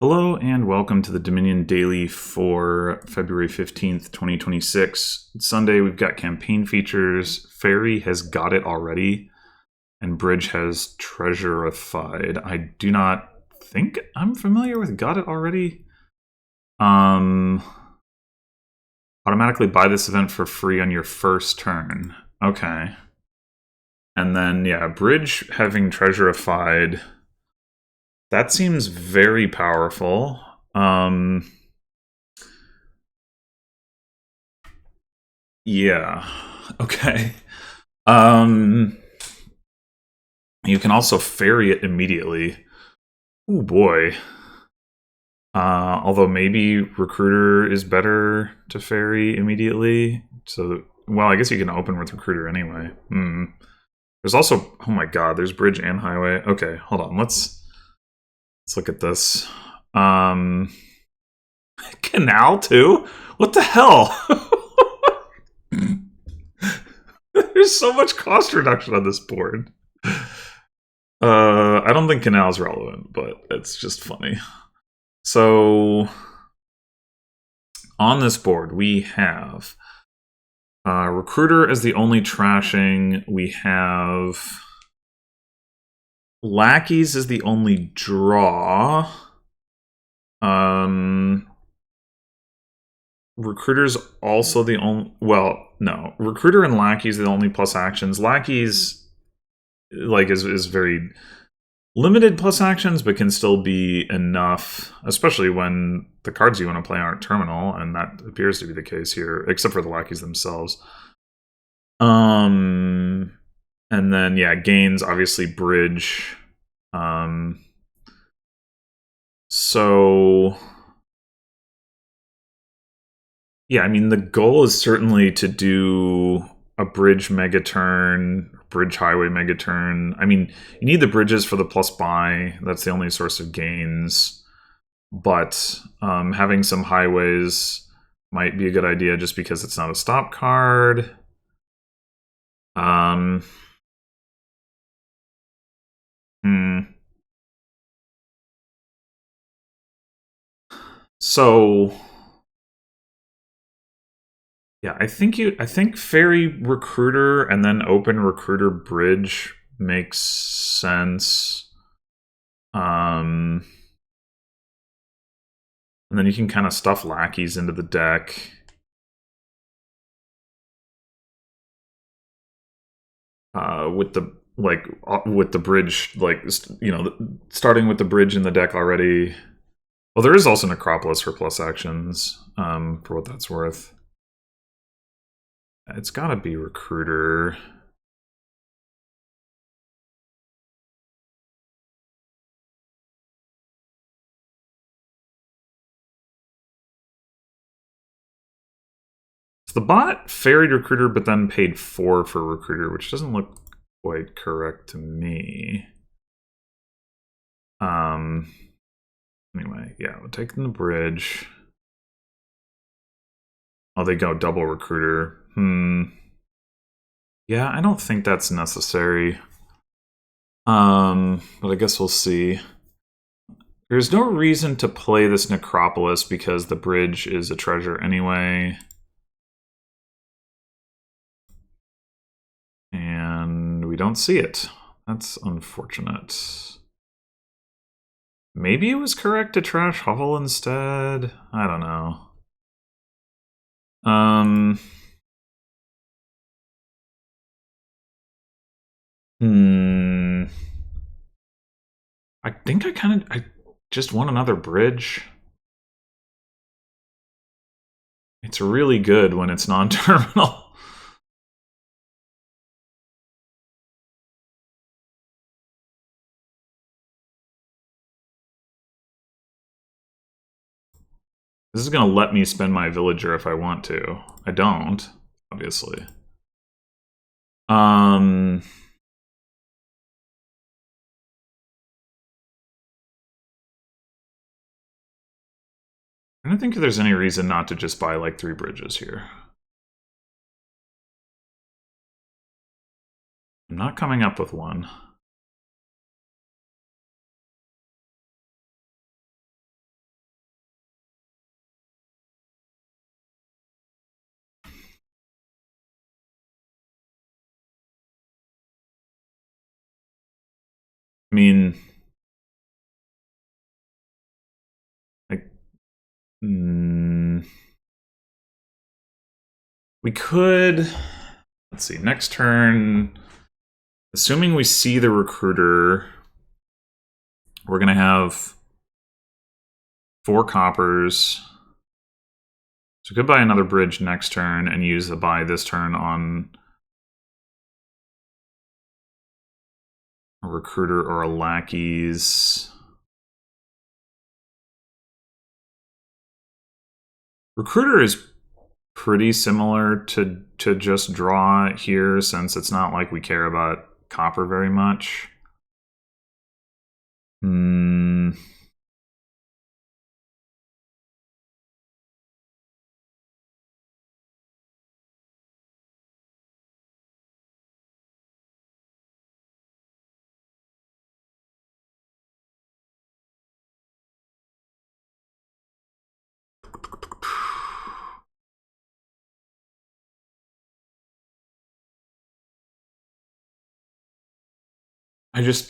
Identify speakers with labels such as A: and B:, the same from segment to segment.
A: Hello and welcome to the Dominion Daily for February 15th, 2026. It's Sunday, we've got campaign features. Fairy has got it already, and Bridge has treasurified. I do not think I'm familiar with got it already. Automatically buy this event for free on your first turn. Okay. And then, yeah, Bridge having treasurified. That seems very powerful. Yeah. Okay. Um, you can also ferry it immediately. Oh boy. Although maybe Recruiter is better to ferry immediately. So, well, I guess you can open with Recruiter anyway. There's also, oh my god, there's Bridge and Highway. Okay, hold on. Let's look at this. Canal too? What the hell? There's so much cost reduction on this board. I don't think Canal's relevant, but it's just funny. So, on this board, we have Recruiter as the only trashing. We have Lackeys as the only draw. Recruiter's also the only... Well, no. Recruiter and Lackeys are the only plus actions. Lackeys, like, is very limited plus actions, but can still be enough, especially when the cards you want to play aren't terminal, and that appears to be the case here, except for the Lackeys themselves. And then, yeah, gains, obviously, Bridge. So... Yeah, I mean, the goal is certainly to do a Bridge mega turn, Bridge Highway mega turn. I mean, you need the bridges for the plus buy. That's the only source of gains. But having some highways might be a good idea just because it's not a stop card. So... Yeah, I think Fairy Recruiter and then open Recruiter Bridge makes sense. And then you can kind of stuff Lackeys into the deck. With the bridge, starting with the bridge in the deck already. Well, there is also Necropolis for plus actions, for what that's worth. It's gotta be Recruiter. So the bot ferried Recruiter, but then paid 4 for Recruiter, which doesn't look quite correct to me. Anyway, yeah, we're taking the bridge. Oh, they go double Recruiter. Yeah, I don't think that's necessary. But I guess we'll see. There's no reason to play this Necropolis because the bridge is a treasure anyway. And we don't see it. That's unfortunate. Maybe it was correct to trash Hovel instead? I don't know. I think I just want another bridge. It's really good when it's non-terminal. This is going to let me spend my villager if I want to. I don't, obviously. I don't think there's any reason not to just buy like 3 bridges here. I'm not coming up with one. mean, like, we could. Let's see. Next turn, assuming we see the recruiter, we're gonna have 4 coppers. So we could buy another bridge next turn and use the buy this turn on a recruiter or a lackeys. Recruiter is pretty similar to just draw here, since it's not like we care about copper very much.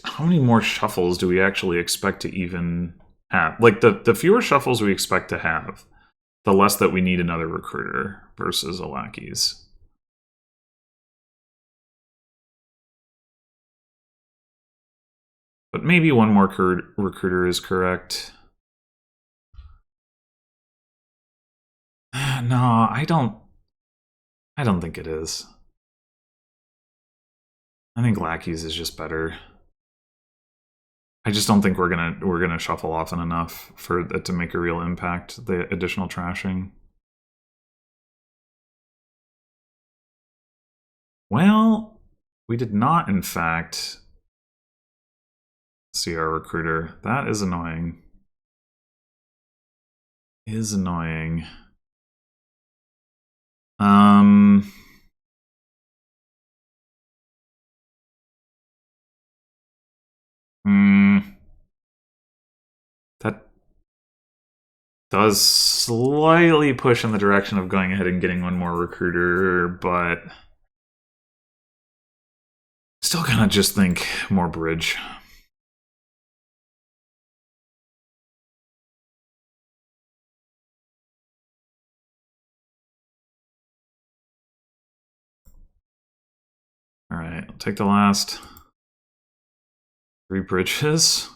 A: How many more shuffles do we actually expect to even have? Like, the fewer shuffles we expect to have, the less that we need another recruiter versus a lackeys. But maybe one more recruiter is correct. No, I don't think it is. I think lackeys is just better. I just don't think we're gonna shuffle often enough for it to make a real impact, the additional trashing. Well, we did not, in fact, see our recruiter. That is annoying. Is annoying. That does slightly push in the direction of going ahead and getting one more recruiter, but still gonna just think more bridge. All right, I'll take the last 3 bridges.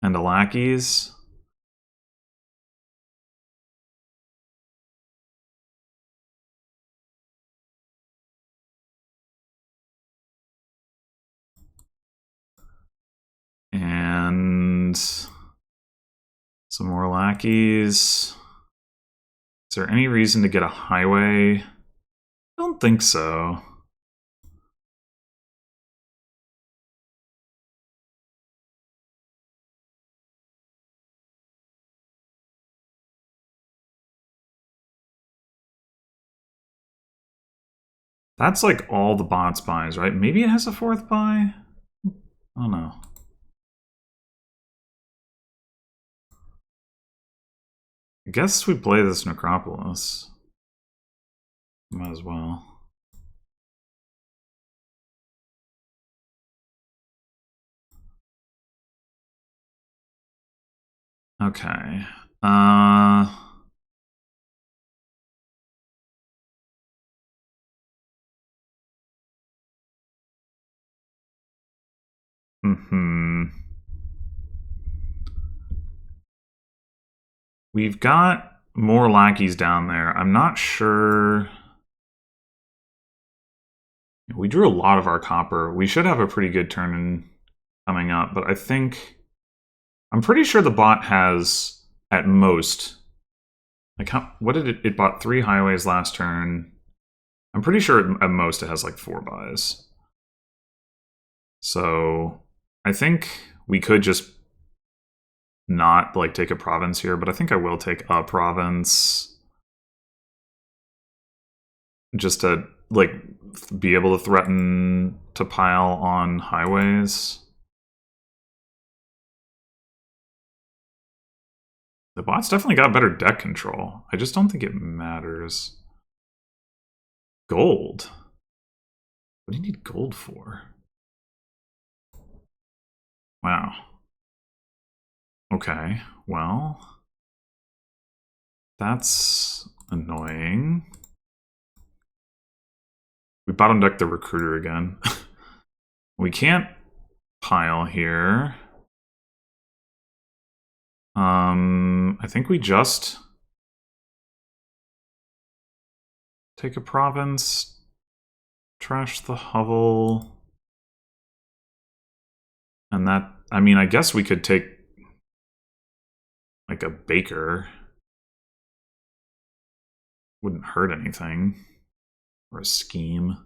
A: And the lackeys. And some more lackeys. Is there any reason to get a highway? I don't think so. That's like all the bots buys, right? Maybe it has a 4th buy? I don't know. I guess we play this Necropolis. Might as well. Okay. We've got more lackeys down there. I'm not sure. We drew a lot of our copper. We should have a pretty good turn coming up, but I'm pretty sure the bot has at most, like, what did it bought 3 highways last turn. I'm pretty sure at most it has like 4 buys. So I think we could just not like take a province here, but I think I will take a province just to like be able to threaten to pile on highways. The bot's definitely got better deck control. I just don't think it matters. Gold? What do you need gold for? Wow. Okay, well, that's annoying. We bottom deck the recruiter again. We can't pile here. I think we just take a province, trash the hovel, and that, I mean, I guess we could take like a baker. Wouldn't hurt anything. Or a scheme.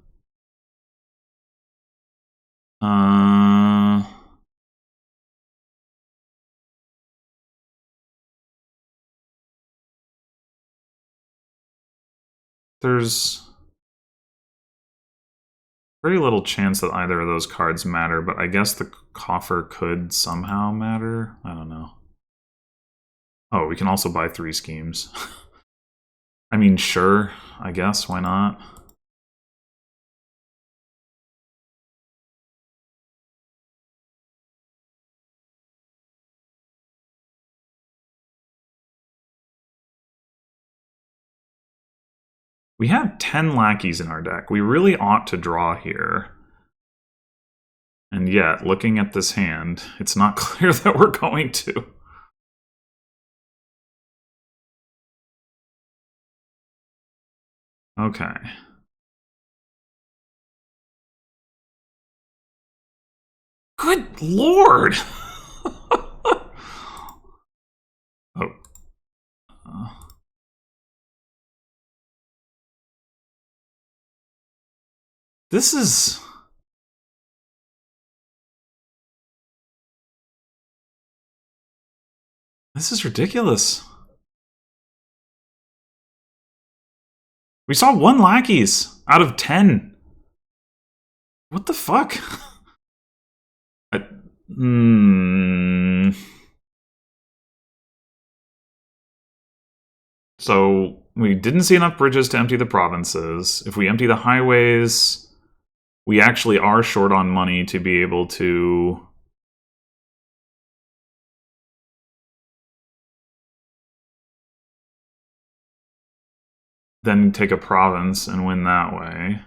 A: There's very little chance that either of those cards matter, but I guess the coffer could somehow matter. I don't know. Oh, we can also buy 3 schemes. I mean, sure, I guess, why not? We have 10 lackeys in our deck. We really ought to draw here. And yet, looking at this hand, it's not clear that we're going to. Okay. Good lord! Oh. This is... This is ridiculous. We saw 1 lackeys out of 10. What the fuck? So we didn't see enough bridges to empty the provinces. If we empty the highways, we actually are short on money to be able to... then take a province and win that way.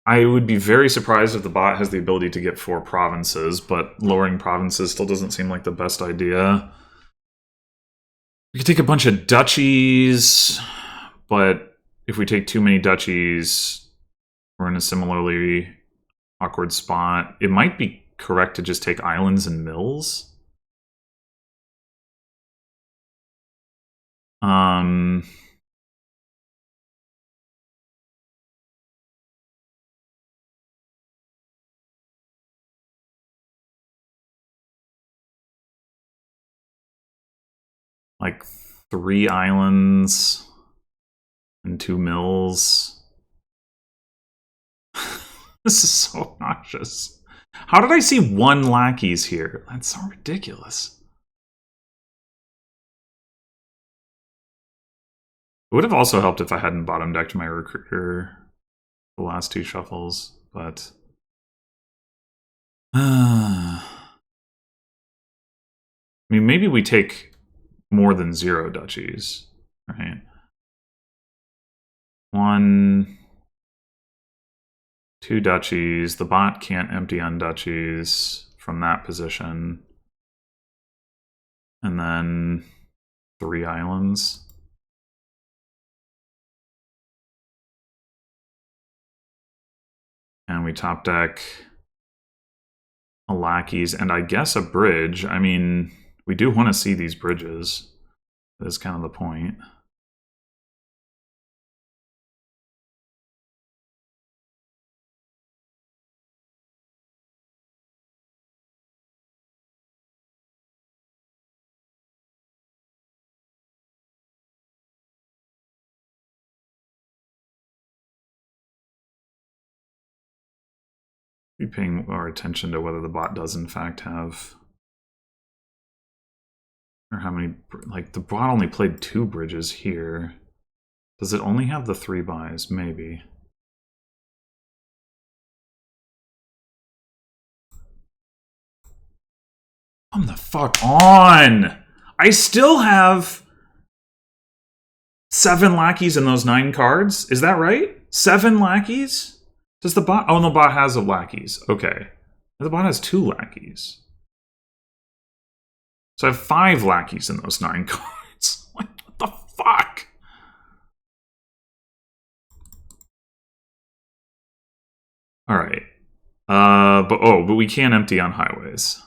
A: I would be very surprised if the bot has the ability to get 4 provinces, but lowering provinces still doesn't seem like the best idea. We could take a bunch of duchies, but if we take too many duchies, we're in a similarly awkward spot. It might be correct to just take islands and mills. Like 3 islands and 2 mills. This is so obnoxious. How did I see 1 lackeys here? That's so ridiculous. It would have also helped if I hadn't bottom decked my recruiter the last 2 shuffles, but... I mean, maybe we take more than 0 duchies, right? 1, 2 duchies. The bot can't empty on duchies from that position. And then 3 islands. And we top deck a lackeys and I guess a bridge. I mean, we do want to see these bridges. That's kind of the point. Be paying our attention to whether the bot does in fact have Or how many, like, the bot only played 2 bridges here. Does it only have the 3 buys? Maybe. Come the fuck on! I still have 7 lackeys in those 9 cards. Is that right? 7 lackeys? Does the bot... Oh, no, the bot has a lackeys. Okay. The bot has 2 lackeys. So I have 5 lackeys in those 9 cards. What the fuck? Alright. But we can't empty on highways.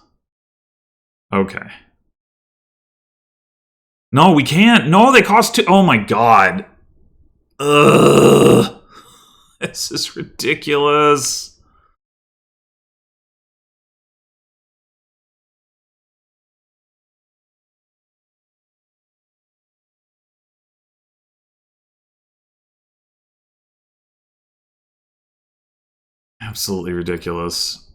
A: Okay. No, we can't. No, they cost 2. Oh my god. Ugh. This is ridiculous. Absolutely ridiculous.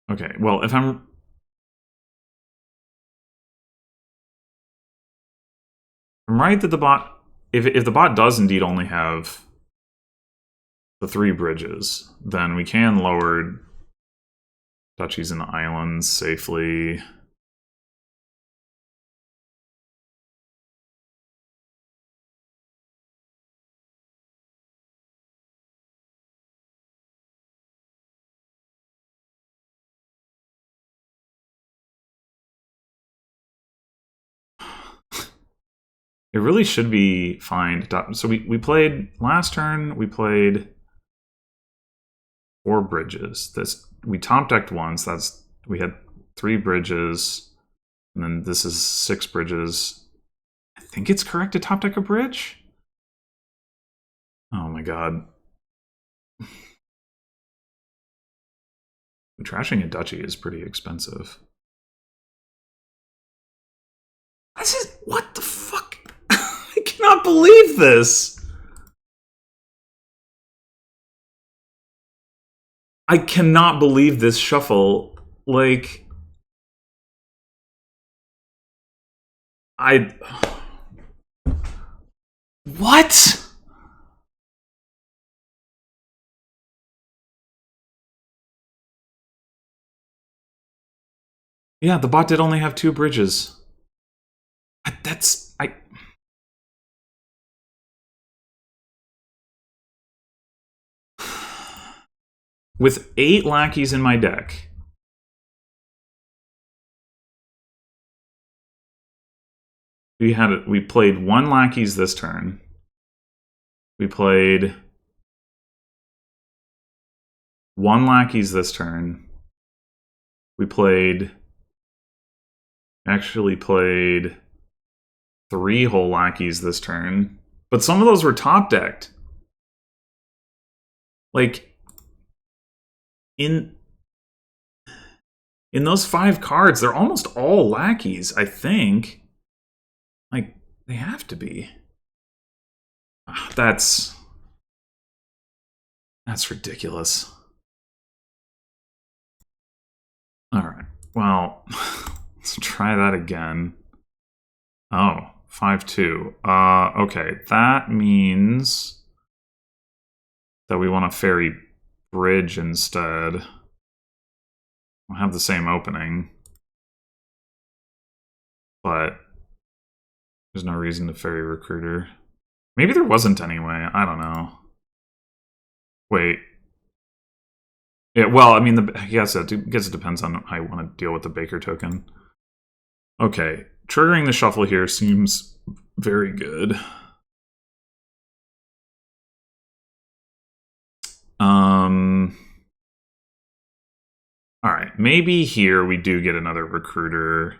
A: Okay, well, if I'm right that the bot, if the bot does indeed only have the 3 bridges, then we can lower duchies and islands safely. It really should be fine. So we played last turn. We played 4 bridges. We top decked once. We had 3 bridges, and then this is 6 bridges. I think it's correct to top deck a bridge. Oh my god. Trashing a duchy is pretty expensive. This is what the fuck. I cannot believe this. I cannot believe this shuffle. Like, what? Yeah, the bot did only have 2 bridges. With 8 lackeys in my deck, we played 1 lackeys this turn. We played 1 lackeys this turn. We actually played 3 whole lackeys this turn. But some of those were top decked. Like, in those 5 cards, they're almost all lackeys, I think. Like, they have to be. That's ridiculous. Alright, well, let's try that again. Oh, 5-2. Okay, that means that we want to ferry bridge instead. We'll have the same opening, but there's no reason to ferry recruiter. Maybe there wasn't anyway. I don't know. Wait. Yeah, well, I mean, I guess it depends on how you want to deal with the Baker token. Okay, triggering the shuffle here seems very good. Alright, maybe here we do get another recruiter.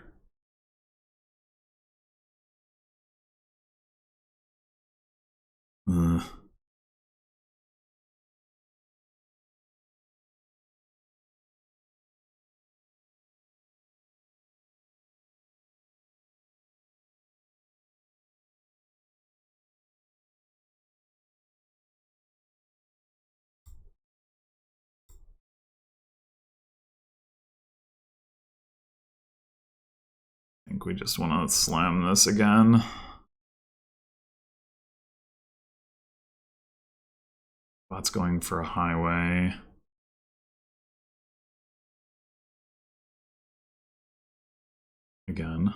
A: think we just want to slam this again. Bot's going for a highway. Again.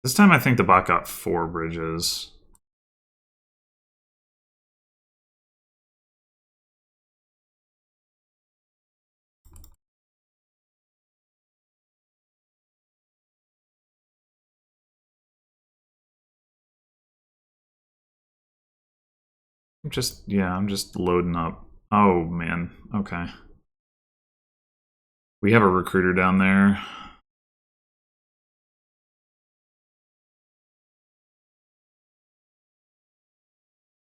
A: This time I think the bot got 4 bridges. I'm just loading up. Oh, man. Okay. We have a recruiter down there.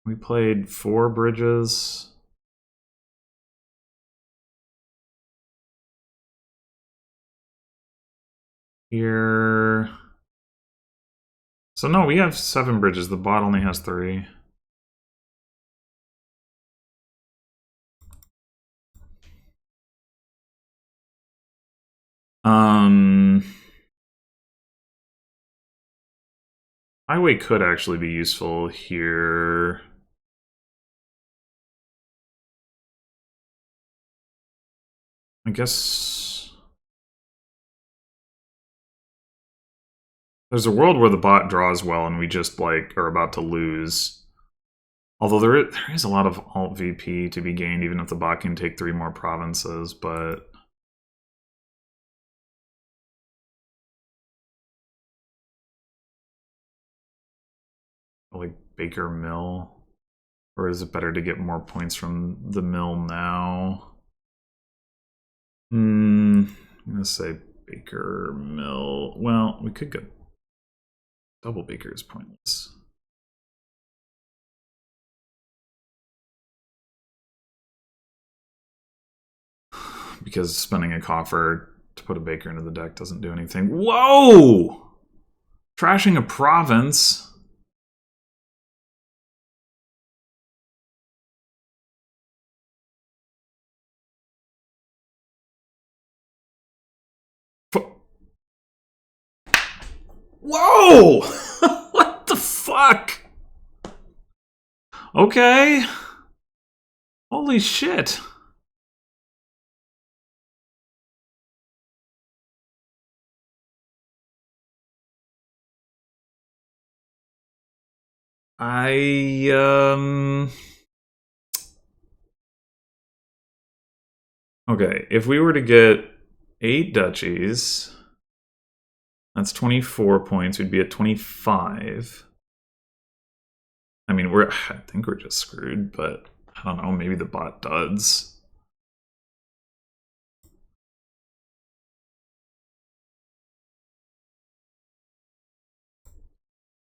A: We played 4 bridges. Here. So no, we have 7 bridges. The bot only has 3. Highway could actually be useful here. I guess there's a world where the bot draws well and we just like are about to lose. Although there is a lot of alt VP to be gained even if the bot can take 3 more provinces, but like Baker Mill? Or is it better to get more points from the mill now? I'm gonna say Baker Mill. Well, we could go double Baker is pointless. Because spending a coffer to put a Baker into the deck doesn't do anything. Whoa! Trashing a province. Whoa! What the fuck? Okay. Holy shit. Okay, if we were to get 8 duchies, that's 24 points. We'd be at 25. I mean, I think we're just screwed, but I don't know, maybe the bot duds.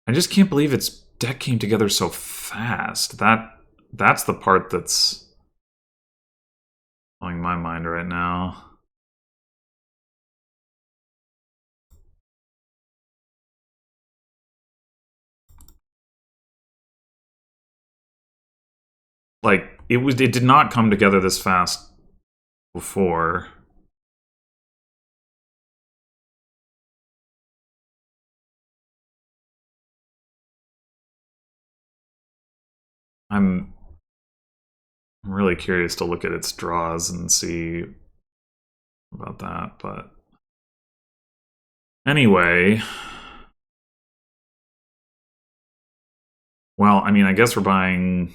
A: I just can't believe its deck came together so fast. That's the part that's blowing my mind right now. Like, it did not come together this fast before. I'm really curious to look at its draws and see about that, but anyway. Well, I mean, I guess we're buying...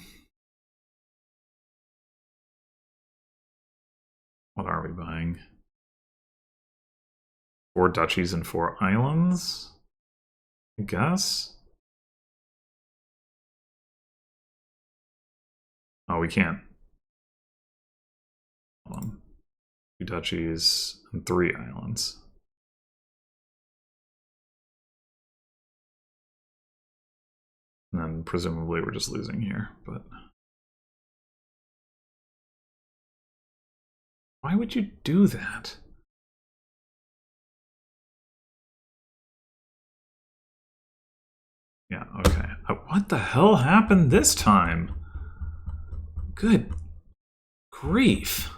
A: What are we buying? 4 duchies and 4 islands? I guess? Oh, we can't. Hold on. 2 duchies and 3 islands. And then presumably we're just losing here, but... Why would you do that? Yeah, okay. What the hell happened this time? Good grief.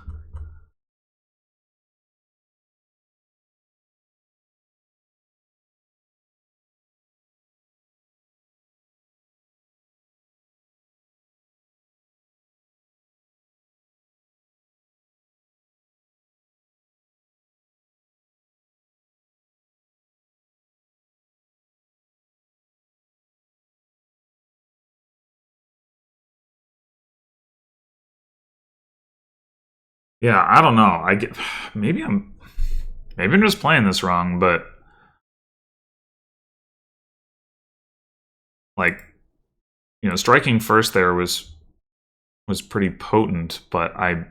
A: Yeah, I don't know. I get maybe I'm just playing this wrong, but like, striking first there was pretty potent, but I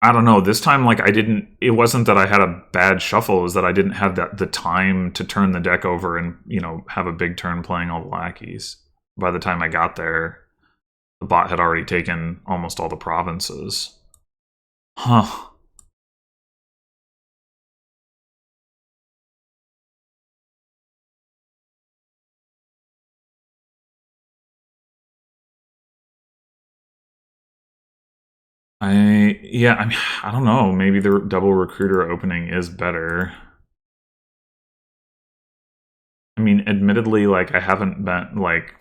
A: don't know. This time, like, I didn't. It wasn't that I had a bad shuffle. It was that I didn't have the time to turn the deck over and have a big turn playing all the lackeys. By the time I got there, the bot had already taken almost all the provinces. Huh. Yeah. I mean, I don't know. Maybe the double recruiter opening is better. I mean, admittedly, like I haven't been like.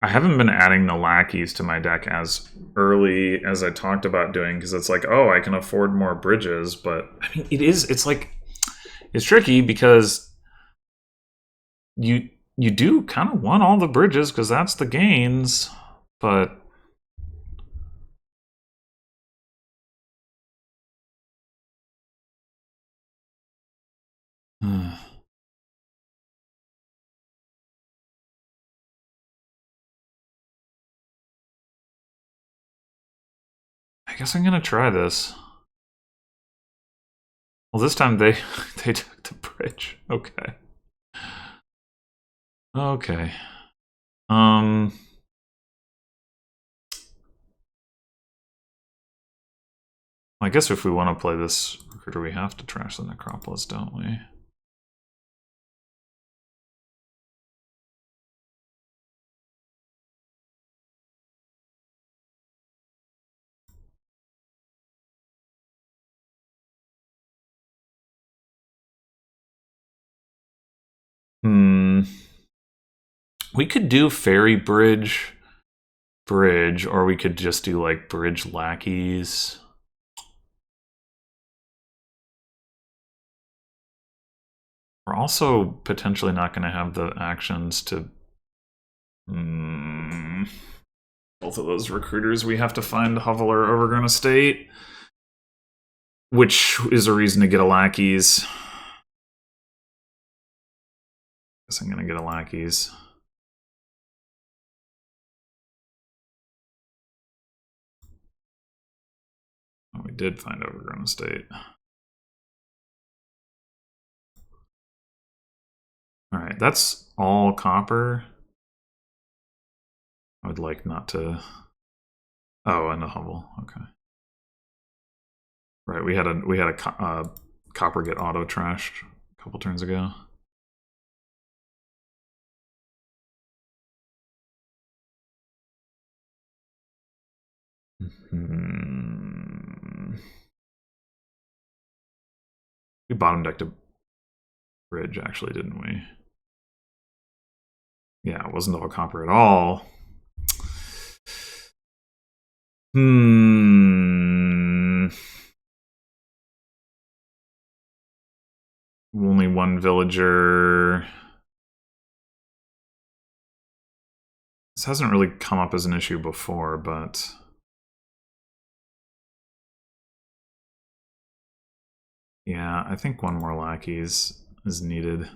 A: I haven't been adding the lackeys to my deck as early as I talked about doing because it's like, oh, I can afford more bridges. But I mean, it's like, it's tricky because you do kind of want all the bridges because that's the gains, but I guess I'm gonna try this. Well, this time they they took the bridge. Okay. Okay. Um. I guess if we want to play this recruiter, we have to trash the Necropolis, don't we? Hmm. We could do Fairy Bridge, or we could just do like Bridge Lackeys. We're also potentially not going to have the actions to. Both of those recruiters we have to find Hoveler Overgrown Estate, which is a reason to get a lackeys. Guess I'm going to get a lackeys. Oh, we did find Overgrown Estate. All right, that's all copper. I would like not to. Oh, and a hovel. Okay. Right, we had a copper get auto trashed a couple turns ago. We bottom decked a bridge, actually, didn't we? Yeah, it wasn't all copper at all. Only one villager. This hasn't really come up as an issue before, but yeah, I think one more lackeys is needed.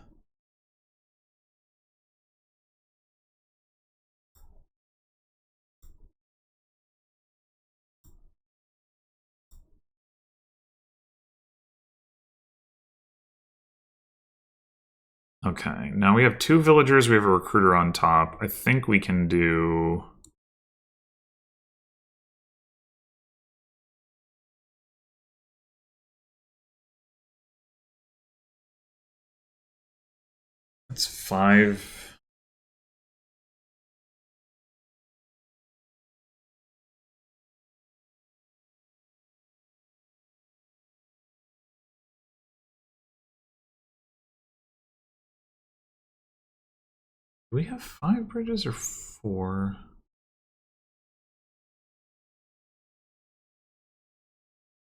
A: Okay, now we have two villagers, we have a recruiter on top. I think we can do... It's 5. Do we have 5 bridges or 4?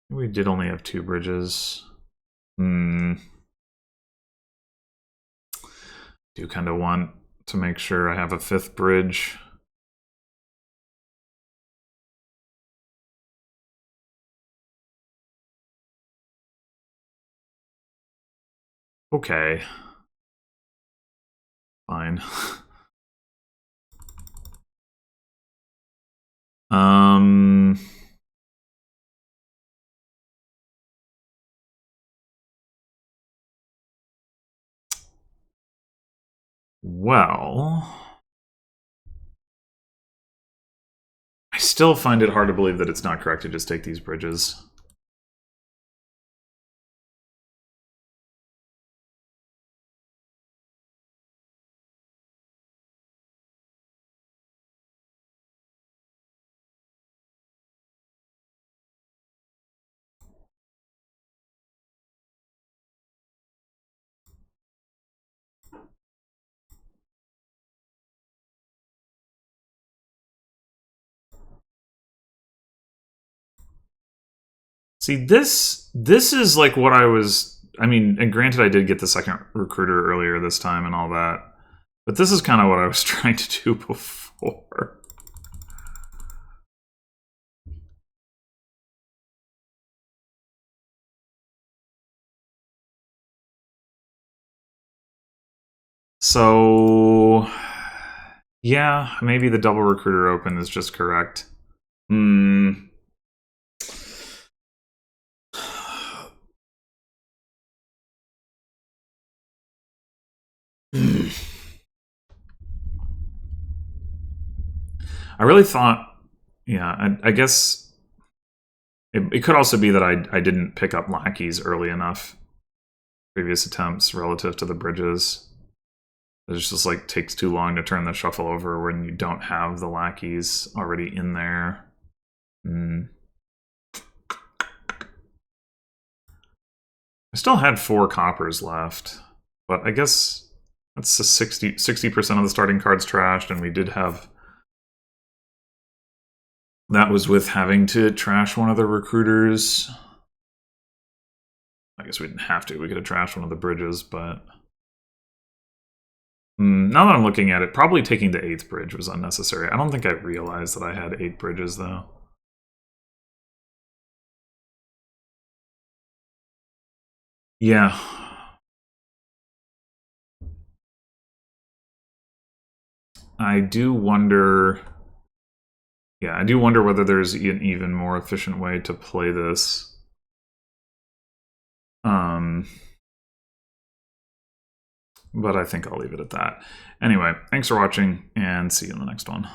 A: We did only have 2 bridges. Do kind of want to make sure I have a 5th bridge. Okay. Fine. Well, I still find it hard to believe that it's not correct to just take these bridges. See, this is like what I was. I mean, and granted, I did get the second recruiter earlier this time and all that, but this is kind of what I was trying to do before. So, yeah, maybe the double recruiter open is just correct. I really thought, yeah, I guess it could also be that I didn't pick up lackeys early enough. Previous attempts relative to the bridges. It just like takes too long to turn the shuffle over when you don't have the lackeys already in there. I still had 4 coppers left, but I guess that's a 60% of the starting cards trashed, and we did have. That was with having to trash one of the recruiters. I guess we didn't have to. We could have trashed one of the bridges, but now that I'm looking at it, probably taking the 8th bridge was unnecessary. I don't think I realized that I had 8 bridges, though. Yeah. I do wonder... Yeah, I do wonder whether there's an even more efficient way to play this. But I think I'll leave it at that. Anyway, thanks for watching, and see you in the next one.